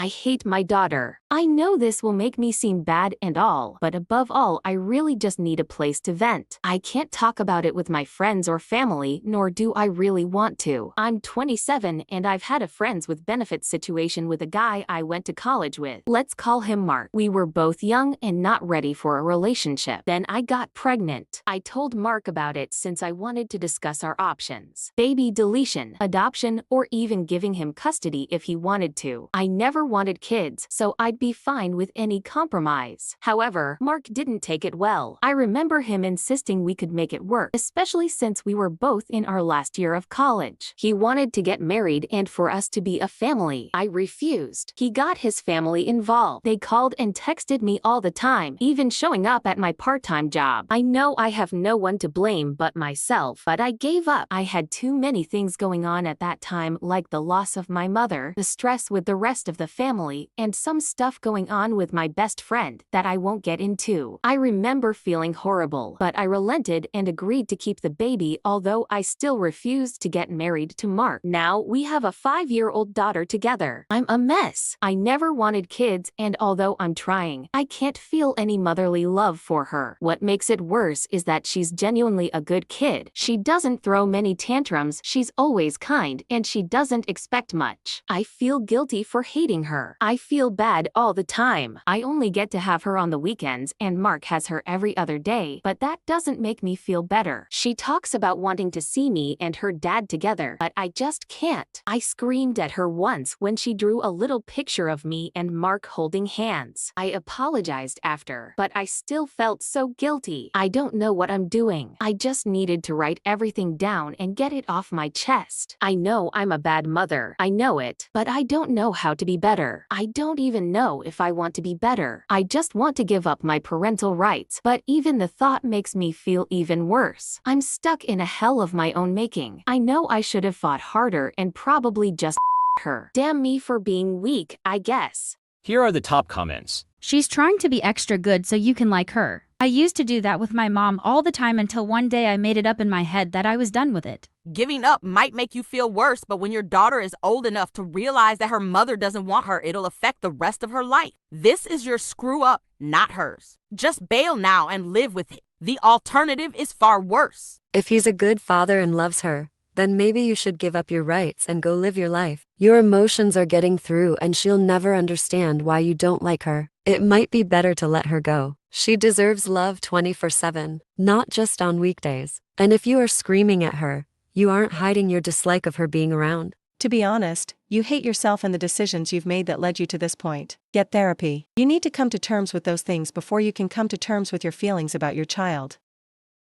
I hate my daughter. I know this will make me seem bad and all, but above all, I really just need a place to vent. I can't talk about it with my friends or family, nor do I really want to. I'm 27 and I've had a friends with benefits situation with a guy I went to college with. Let's call him Mark. We were both young and not ready for a relationship. Then I got pregnant. I told Mark about it since I wanted to discuss our options. Baby deletion, adoption, or even giving him custody if he wanted to. I never wanted kids, so I'd be fine with any compromise. However, Mark didn't take it well. I remember him insisting we could make it work, especially since we were both in our last year of college. He wanted to get married and for us to be a family. I refused. He got his family involved. They called and texted me all the time, even showing up at my part-time job. I know I have no one to blame but myself, but I gave up. I had too many things going on at that time, like the loss of my mother, the stress with the rest of the family, and some stuff going on with my best friend that I won't get into. I remember feeling horrible, but I relented and agreed to keep the baby, although I still refused to get married to Mark. Now we have a 5-year-old daughter together. I'm a mess. I never wanted kids, and although I'm trying, I can't feel any motherly love for her. What makes it worse is that she's genuinely a good kid. She doesn't throw many tantrums, she's always kind, and she doesn't expect much. I feel guilty for hating her. I feel bad all the time. I only get to have her on the weekends, and Mark has her every other day, but that doesn't make me feel better. She talks about wanting to see me and her dad together, but I just can't. I screamed at her once when she drew a little picture of me and Mark holding hands. I apologized after, but I still felt so guilty. I don't know what I'm doing. I just needed to write everything down and get it off my chest. I know I'm a bad mother. I know it, but I don't know how to be better. I don't even know if I want to be better. I just want to give up my parental rights, but even the thought makes me feel even worse. I'm stuck in a hell of my own making. I know I should have fought harder and probably just her. Damn me for being weak, I guess. Here are the top comments. She's trying to be extra good so you can like her. I used to do that with my mom all the time until one day I made it up in my head that I was done with it. Giving up might make you feel worse, but when your daughter is old enough to realize that her mother doesn't want her, it'll affect the rest of her life. This is your screw up, not hers. Just bail now and live with it. The alternative is far worse. If he's a good father and loves her, then maybe you should give up your rights and go live your life. Your emotions are getting through and she'll never understand why you don't like her. It might be better to let her go. She deserves love 24/7, not just on weekdays. And if you are screaming at her, you aren't hiding your dislike of her being around. To be honest, you hate yourself and the decisions you've made that led you to this point. Get therapy. You need to come to terms with those things before you can come to terms with your feelings about your child.